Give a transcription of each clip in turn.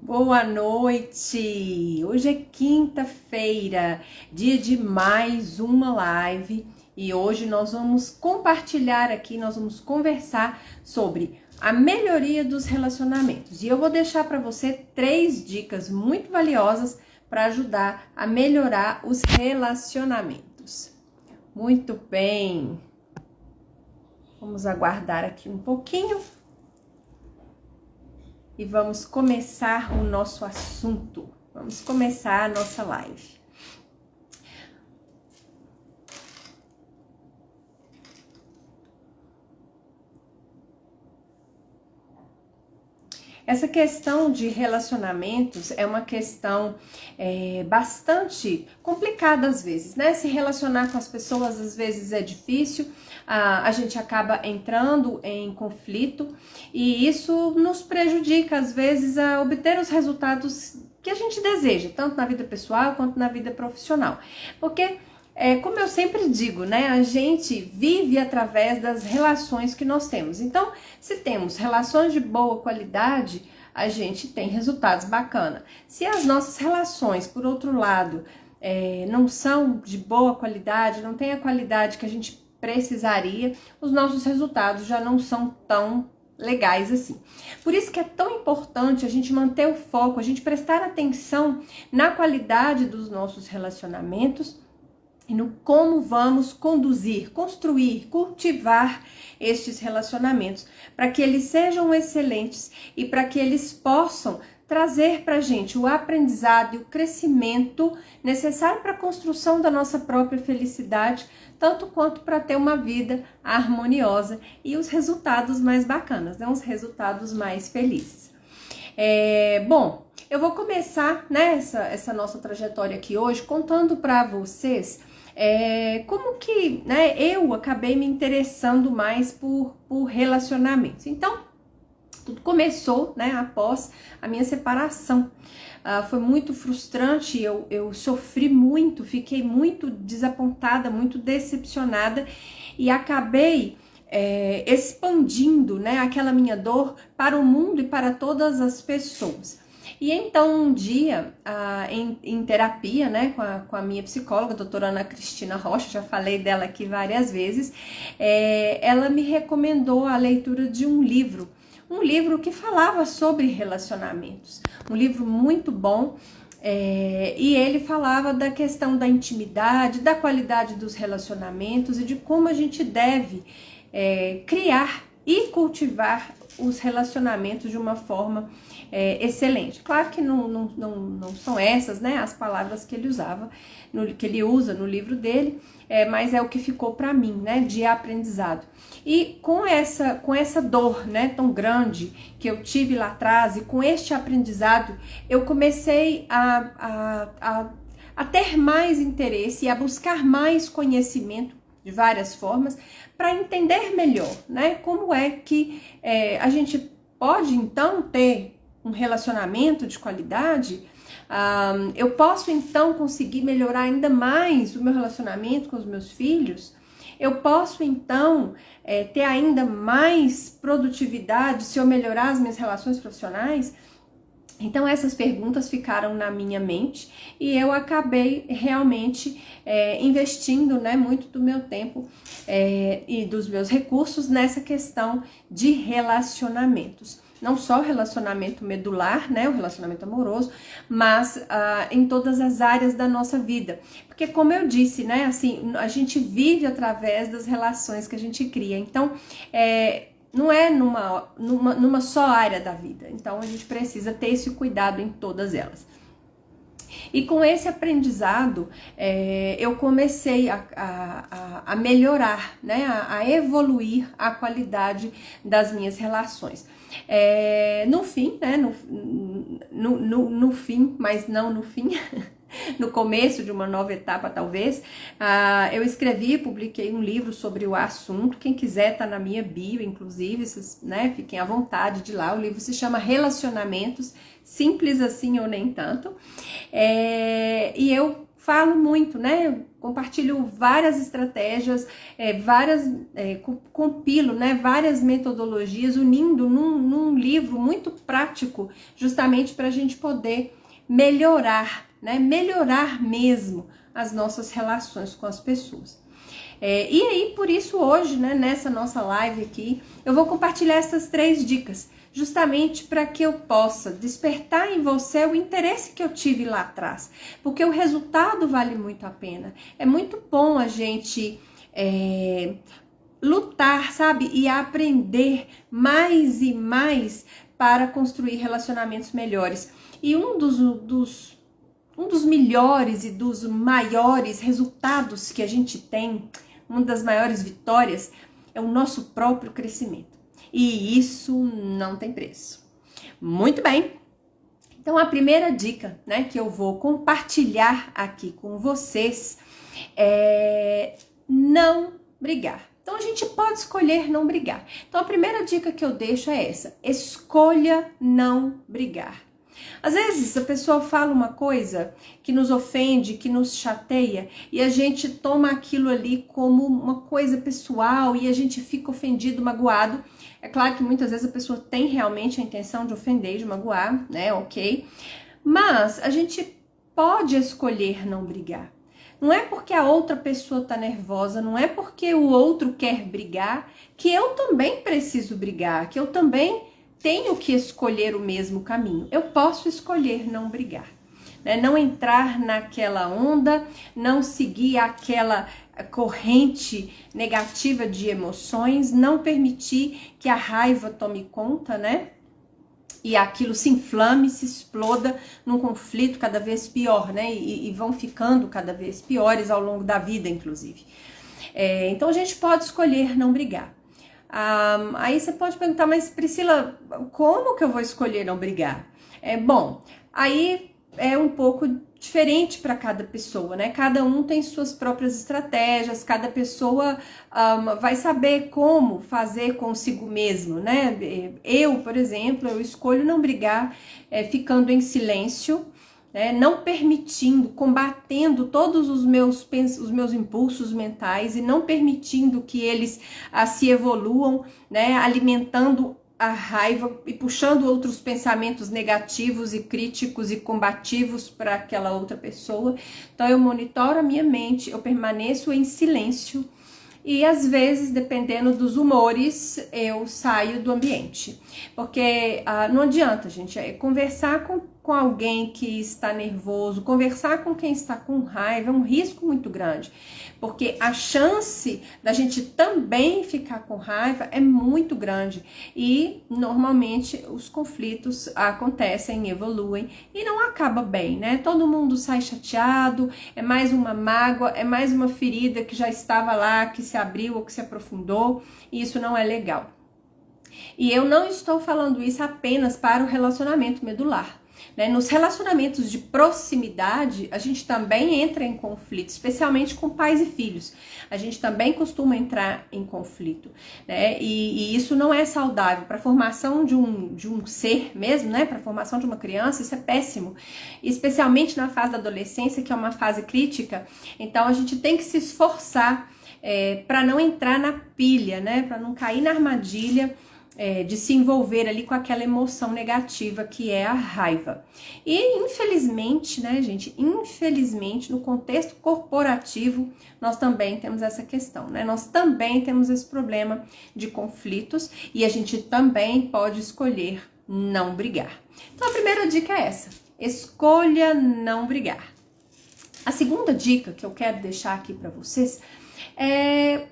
Boa noite! Hoje é quinta-feira, dia de mais uma live e hoje nós vamos compartilhar aqui, nós vamos conversar sobre a melhoria dos relacionamentos. E eu vou deixar para você 3 dicas muito valiosas para ajudar a melhorar os relacionamentos. Muito bem! Vamos aguardar aqui um pouquinho. E vamos começar o nosso assunto. Vamos começar a nossa live. Essa questão de relacionamentos é uma questão bastante complicada às vezes, né? Se relacionar com as pessoas às vezes é difícil, a gente acaba entrando em conflito e isso nos prejudica às vezes a obter os resultados que a gente deseja, tanto na vida pessoal quanto na vida profissional. Porque como eu sempre digo, né, a gente vive através das relações que nós temos. Então, se temos relações de boa qualidade, a gente tem resultados bacanas. Se as nossas relações, por outro lado, não são de boa qualidade, não tem a qualidade que a gente precisaria, os nossos resultados já não são tão legais assim. Por isso que é tão importante a gente manter o foco, a gente prestar atenção na qualidade dos nossos relacionamentos, e no como vamos conduzir, construir, cultivar estes relacionamentos, para que eles sejam excelentes e para que eles possam trazer para a gente o aprendizado e o crescimento necessário para a construção da nossa própria felicidade, tanto quanto para ter uma vida harmoniosa e os resultados mais bacanas, né? Os resultados mais felizes. Bom, eu vou começar, né, essa nossa trajetória aqui hoje contando para vocês como que, né, eu acabei me interessando mais por relacionamentos. Então, tudo começou, né, após a minha separação. Foi muito frustrante, eu sofri muito, fiquei muito desapontada, muito decepcionada e acabei expandindo, né, aquela minha dor para o mundo e para todas as pessoas. E então um dia, em terapia, né, com a minha psicóloga, a doutora Ana Cristina Rocha, já falei dela aqui várias vezes, ela me recomendou a leitura de um livro que falava sobre relacionamentos, um livro muito bom, e ele falava da questão da intimidade, da qualidade dos relacionamentos e de como a gente deve criar e cultivar os relacionamentos de uma forma excelente. Claro que não são essas, né, as palavras que ele usava, que ele usa no livro dele, mas é o que ficou para mim, né, de aprendizado. E com essa dor, né, tão grande que eu tive lá atrás e com este aprendizado, eu comecei a ter mais interesse e a buscar mais conhecimento de várias formas para entender melhor, né, como é que a gente pode então ter um relacionamento de qualidade. Eu posso então conseguir melhorar ainda mais o meu relacionamento com os meus filhos. Eu posso então ter ainda mais produtividade se eu melhorar as minhas relações profissionais. Então essas perguntas ficaram na minha mente e eu acabei realmente investindo, né, muito do meu tempo e dos meus recursos nessa questão de relacionamentos. Não só o relacionamento medular, né, o relacionamento amoroso, mas em todas as áreas da nossa vida. Porque como eu disse, né, assim, a gente vive através das relações que a gente cria. Então, não é numa só área da vida. Então, a gente precisa ter esse cuidado em todas elas. E com esse aprendizado, eu comecei a melhorar, né, a evoluir a qualidade das minhas relações. No fim, né, no fim, mas não no fim, no começo de uma nova etapa talvez, eu escrevi e publiquei um livro sobre o assunto. Quem quiser tá na minha bio, inclusive, vocês, né, fiquem à vontade de ir lá. O livro se chama Relacionamentos, simples assim ou nem tanto, e eu falo muito, né? Compartilho várias estratégias, compilo, né, várias metodologias, unindo num livro muito prático, justamente para a gente poder melhorar, né? Melhorar mesmo as nossas relações com as pessoas. E aí, por isso, hoje, né, nessa nossa live aqui, eu vou compartilhar essas 3 dicas, justamente para que eu possa despertar em você o interesse que eu tive lá atrás, porque o resultado vale muito a pena. É muito bom a gente lutar, sabe, e aprender mais e mais para construir relacionamentos melhores. E um dos melhores e dos maiores resultados que a gente tem, uma das maiores vitórias, é o nosso próprio crescimento. E isso não tem preço. Muito bem. Então, a primeira dica, né, que eu vou compartilhar aqui com vocês é não brigar. Então, a gente pode escolher não brigar. Então, a primeira dica que eu deixo é essa: escolha não brigar. Às vezes a pessoa fala uma coisa que nos ofende, que nos chateia, e a gente toma aquilo ali como uma coisa pessoal e a gente fica ofendido, magoado. É claro que muitas vezes a pessoa tem realmente a intenção de ofender, de magoar, né? Ok. Mas a gente pode escolher não brigar. Não é porque a outra pessoa tá nervosa, não é porque o outro quer brigar, que eu também preciso brigar, que eu também tenho que escolher o mesmo caminho. Eu posso escolher não brigar, né? Não entrar naquela onda, não seguir aquela corrente negativa de emoções, não permitir que a raiva tome conta, né? E aquilo se inflame, se exploda num conflito cada vez pior, né? E vão ficando cada vez piores ao longo da vida, inclusive. Então a gente pode escolher não brigar. Aí você pode perguntar, mas Priscila, como que eu vou escolher não brigar? Bom, aí é um pouco diferente para cada pessoa, né? Cada um tem suas próprias estratégias, cada pessoa vai saber como fazer consigo mesmo, né? Eu, por exemplo, eu escolho não brigar ficando em silêncio, não permitindo, combatendo todos os meus impulsos mentais e não permitindo que eles se evoluam, né, alimentando a raiva e puxando outros pensamentos negativos e críticos e combativos para aquela outra pessoa. Então eu monitoro a minha mente, eu permaneço em silêncio e às vezes, dependendo dos humores, eu saio do ambiente. Porque não adianta, gente, conversar com alguém que está nervoso, conversar com quem está com raiva é um risco muito grande. Porque a chance da gente também ficar com raiva é muito grande. E, normalmente, os conflitos acontecem, evoluem e não acaba bem, né? Todo mundo sai chateado, é mais uma mágoa, é mais uma ferida que já estava lá, que se abriu ou que se aprofundou, e isso não é legal. E eu não estou falando isso apenas para o relacionamento medular. Nos relacionamentos de proximidade, a gente também entra em conflito, especialmente com pais e filhos. A gente também costuma entrar em conflito, né? E isso não é saudável. Para a formação de um ser mesmo, né? Para a formação de uma criança, isso é péssimo. Especialmente na fase da adolescência, que é uma fase crítica. Então, a gente tem que se esforçar para não entrar na pilha, né? Para não cair na armadilha de se envolver ali com aquela emoção negativa que é a raiva. E infelizmente, né, gente, infelizmente no contexto corporativo nós também temos essa questão, né? Nós também temos esse problema de conflitos e a gente também pode escolher não brigar. Então a primeira dica é essa: escolha não brigar. A segunda dica que eu quero deixar aqui para vocês é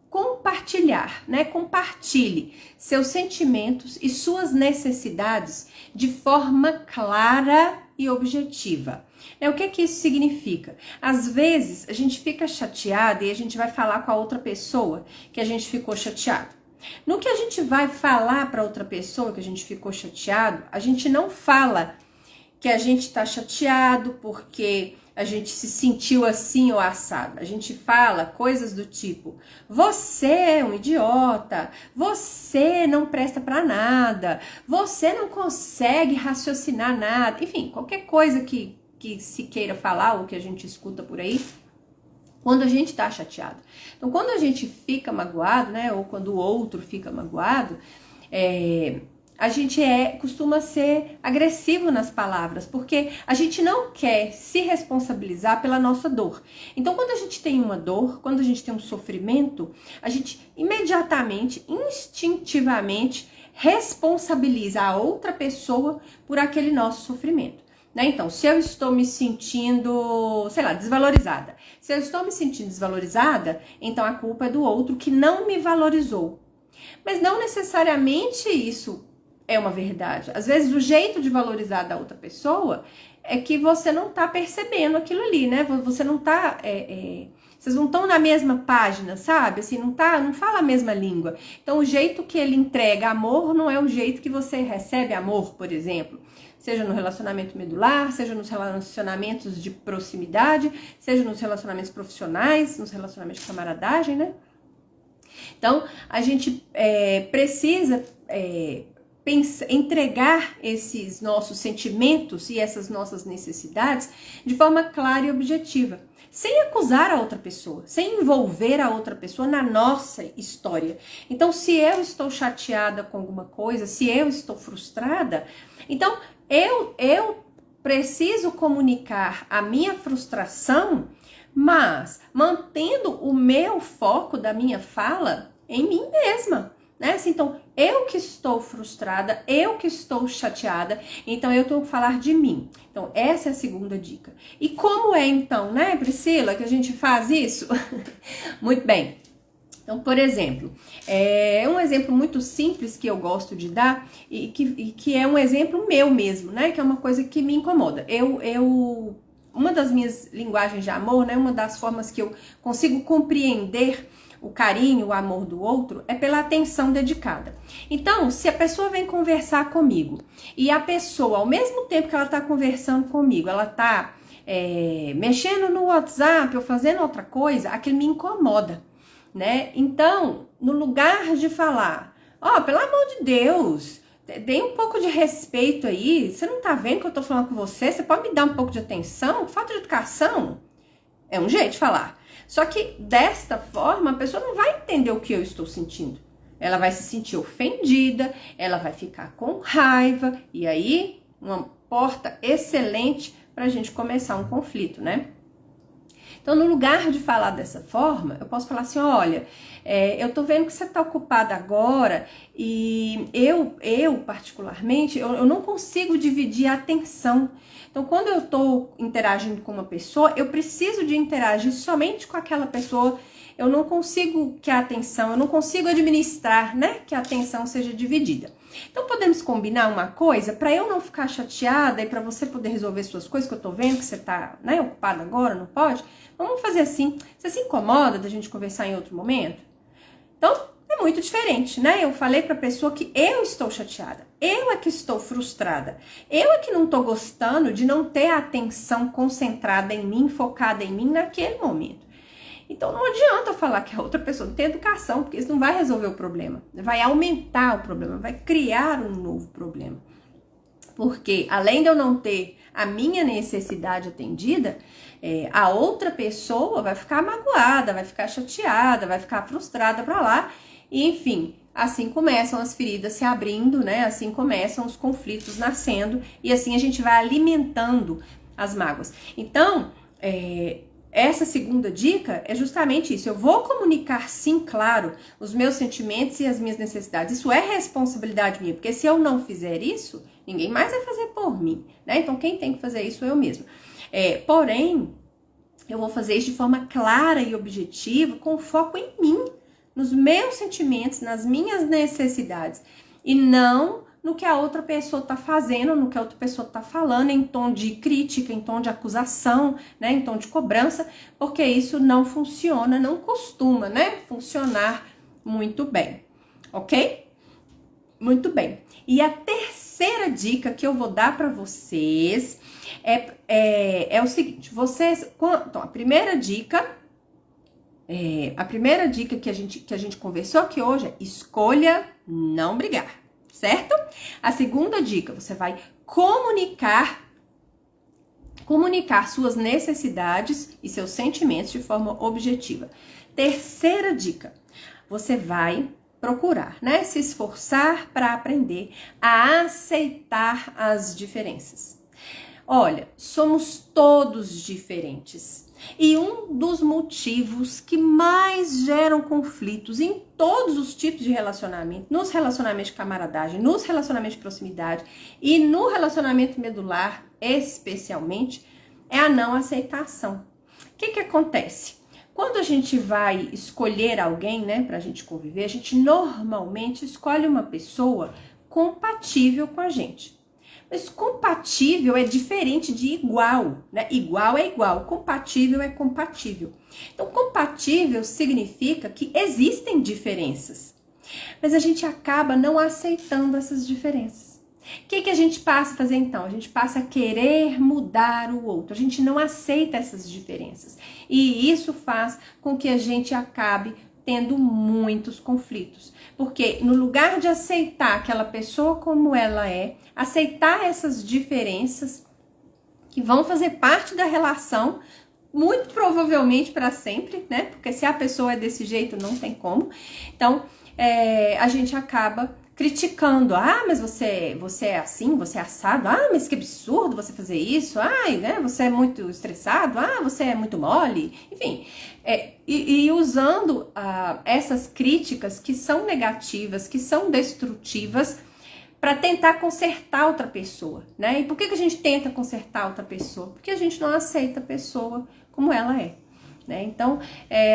compartilhar, né? Compartilhe seus sentimentos e suas necessidades de forma clara e objetiva. O que isso significa? Às vezes a gente fica chateado e a gente vai falar com a outra pessoa que a gente ficou chateado. No que a gente vai falar para outra pessoa que a gente ficou chateado, a gente não fala que a gente está chateado porque a gente se sentiu assim ou assado. A gente fala coisas do tipo: você é um idiota, você não presta para nada, você não consegue raciocinar nada. Enfim, qualquer coisa que que se queira falar ou que a gente escuta por aí, quando a gente tá chateado. Então, quando a gente fica magoado, né, ou quando o outro fica magoado, a gente costuma ser agressivo nas palavras, porque a gente não quer se responsabilizar pela nossa dor. Então, quando a gente tem uma dor, quando a gente tem um sofrimento, a gente imediatamente, instintivamente, responsabiliza a outra pessoa por aquele nosso sofrimento. Né? Então, se eu estou me sentindo, sei lá, desvalorizada. Se eu estou me sentindo desvalorizada, então a culpa é do outro que não me valorizou. Mas não necessariamente isso é uma verdade. Às vezes o jeito de valorizar da outra pessoa é que você não tá percebendo aquilo ali, né? Você não tá... vocês não estão na mesma página, sabe? Assim, não fala a mesma língua. Então o jeito que ele entrega amor não é o jeito que você recebe amor, por exemplo. Seja no relacionamento medular, seja nos relacionamentos de proximidade, seja nos relacionamentos profissionais, nos relacionamentos de camaradagem, né? Então, a gente precisa entregar esses nossos sentimentos e essas nossas necessidades de forma clara e objetiva, sem acusar a outra pessoa, sem envolver a outra pessoa na nossa história. Então, se eu estou chateada com alguma coisa, se eu estou frustrada, então eu preciso comunicar a minha frustração, mas mantendo o meu foco da minha fala em mim mesma, né? Assim, então, eu que estou frustrada, eu que estou chateada, então eu tenho que falar de mim. Então, essa é a segunda dica. E como é então, né, Priscila, que a gente faz isso? Muito bem. Então, por exemplo, um exemplo muito simples que eu gosto de dar e que é um exemplo meu mesmo, né? Que é uma coisa que me incomoda. Uma das minhas linguagens de amor, né? Uma das formas que eu consigo compreender o carinho, o amor do outro, é pela atenção dedicada. Então, se a pessoa vem conversar comigo e a pessoa, ao mesmo tempo que ela está conversando comigo, ela está mexendo no WhatsApp ou fazendo outra coisa, aquilo me incomoda, né? Então, no lugar de falar, pelo amor de Deus, dê um pouco de respeito aí, você não tá vendo que eu tô falando com você? Você pode me dar um pouco de atenção? Falta de educação? É um jeito de falar. Só que desta forma, a pessoa não vai entender o que eu estou sentindo. Ela vai se sentir ofendida, ela vai ficar com raiva, e aí, uma porta excelente pra gente começar um conflito, né? Então, no lugar de falar dessa forma, eu posso falar assim, olha, eu tô vendo que você tá ocupada agora e eu particularmente, eu não consigo dividir a atenção. Então, quando eu tô interagindo com uma pessoa, eu preciso de interagir somente com aquela pessoa. Eu não consigo eu não consigo administrar, né, que a atenção seja dividida. Então, podemos combinar uma coisa, para eu não ficar chateada e para você poder resolver suas coisas, que eu tô vendo que você tá, né, ocupada agora, não pode? Vamos fazer assim. Você se incomoda da gente conversar em outro momento? Então, é muito diferente, né? Eu falei pra pessoa que eu estou chateada, eu é que estou frustrada, eu é que não tô gostando de não ter a atenção concentrada em mim, focada em mim naquele momento. Então, não adianta eu falar que a outra pessoa não tem educação, porque isso não vai resolver o problema, vai aumentar o problema, vai criar um novo problema. Porque, além de eu não ter a minha necessidade atendida, a outra pessoa vai ficar magoada, vai ficar chateada, vai ficar frustrada pra lá, e enfim, assim começam as feridas se abrindo, né? Assim começam os conflitos nascendo, e assim a gente vai alimentando as mágoas. Então, essa segunda dica é justamente isso. Eu vou comunicar, sim, claro, os meus sentimentos e as minhas necessidades. Isso é responsabilidade minha, porque se eu não fizer isso, ninguém mais vai fazer por mim, né? Então, quem tem que fazer isso sou eu mesma. Porém, eu vou fazer isso de forma clara e objetiva, com foco em mim, nos meus sentimentos, nas minhas necessidades, e não no que a outra pessoa tá fazendo, no que a outra pessoa tá falando, em tom de crítica, em tom de acusação, né, em tom de cobrança, porque isso não funciona, não costuma, né, funcionar muito bem, ok? Muito bem. E a terceira dica que eu vou dar para vocês é o seguinte, então, a primeira dica que a gente conversou aqui hoje é escolha não brigar. Certo? A segunda dica, você vai comunicar Comunicar suas necessidades e seus sentimentos de forma objetiva. Terceira dica, você vai procurar, né, se esforçar para aprender a aceitar as diferenças. Olha, somos todos diferentes. E um dos motivos que mais geram conflitos em todos os tipos de relacionamento, nos relacionamentos de camaradagem, nos relacionamentos de proximidade e no relacionamento medular, especialmente, é a não aceitação. O que acontece? Quando a gente vai escolher alguém, né, pra gente conviver, a gente normalmente escolhe uma pessoa compatível com a gente. Mas compatível é diferente de igual, né? Igual é igual, compatível é compatível. Então, compatível significa que existem diferenças, mas a gente acaba não aceitando essas diferenças. O que a gente passa a fazer então? A gente passa a querer mudar o outro, a gente não aceita essas diferenças. E isso faz com que a gente acabe tendo muitos conflitos. Porque no lugar de aceitar aquela pessoa como ela é, aceitar essas diferenças que vão fazer parte da relação, muito provavelmente para sempre, né? Porque se a pessoa é desse jeito, não tem como. Então, a gente acaba criticando. Ah, mas você é assim, você é assado. Ah, mas que absurdo você fazer isso. Ai, né? Você é muito estressado. Ah, você é muito mole. Enfim, e usando essas críticas que são negativas, que são destrutivas, para tentar consertar outra pessoa, né? E por que a gente tenta consertar outra pessoa? Porque a gente não aceita a pessoa como ela é, né? Então,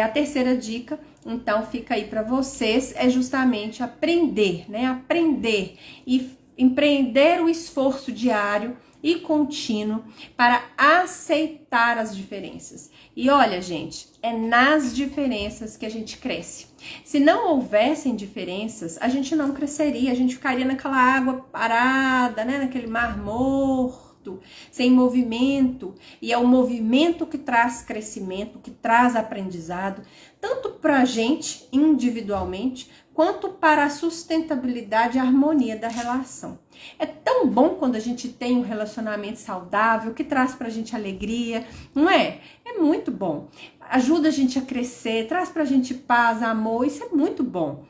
a terceira dica, então, fica aí para vocês, é justamente aprender, né? Aprender e empreender o esforço diário e contínuo para aceitar as diferenças. E olha, gente, é nas diferenças que a gente cresce. Se não houvessem diferenças, a gente não cresceria, a gente ficaria naquela água parada, né? Naquele mar morto, sem movimento. E é o movimento que traz crescimento, que traz aprendizado, tanto para a gente individualmente, quanto para a sustentabilidade e harmonia da relação. É tão bom quando a gente tem um relacionamento saudável, que traz pra gente alegria, não é? É muito bom. Ajuda a gente a crescer, traz pra gente paz, amor, isso é muito bom.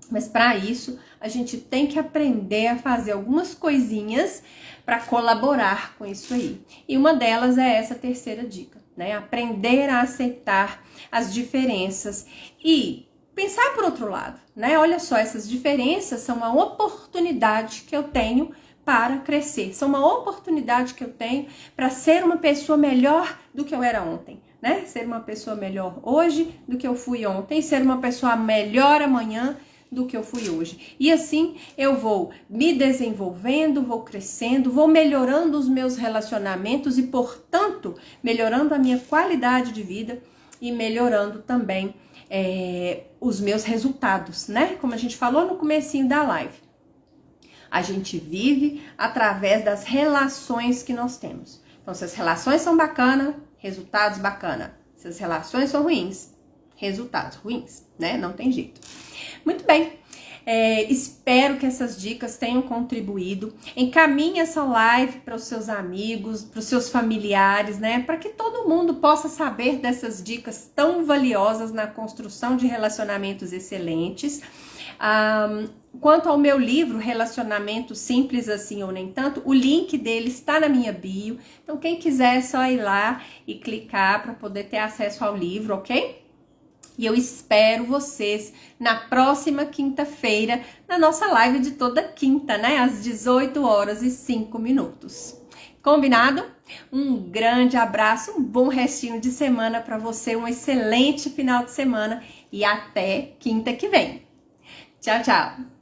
Mas para isso, a gente tem que aprender a fazer algumas coisinhas para colaborar com isso aí. E uma delas é essa terceira dica, né? Aprender a aceitar as diferenças e pensar por outro lado, né? Olha só, essas diferenças são uma oportunidade que eu tenho para crescer. São uma oportunidade que eu tenho para ser uma pessoa melhor do que eu era ontem, né? Ser uma pessoa melhor hoje do que eu fui ontem, ser uma pessoa melhor amanhã do que eu fui hoje. E assim eu vou me desenvolvendo, vou crescendo, vou melhorando os meus relacionamentos e, portanto, melhorando a minha qualidade de vida e melhorando também os meus resultados, né? Como a gente falou no comecinho da live. A gente vive através das relações que nós temos. Então, se as relações são bacanas, resultados bacana. Se as relações são ruins, resultados ruins, né? Não tem jeito. Muito bem. Espero que essas dicas tenham contribuído. Encaminhe essa live para os seus amigos, para os seus familiares, né? Para que todo mundo possa saber dessas dicas tão valiosas na construção de relacionamentos excelentes. Quanto ao meu livro, Relacionamento Simples Assim ou Nem Tanto, o link dele está na minha bio. Então, quem quiser é só ir lá e clicar para poder ter acesso ao livro, ok? E eu espero vocês na próxima quinta-feira, na nossa live de toda quinta, né? Às 18h05. Combinado? Um grande abraço, um bom restinho de semana para você, um excelente final de semana e até quinta que vem. Tchau, tchau!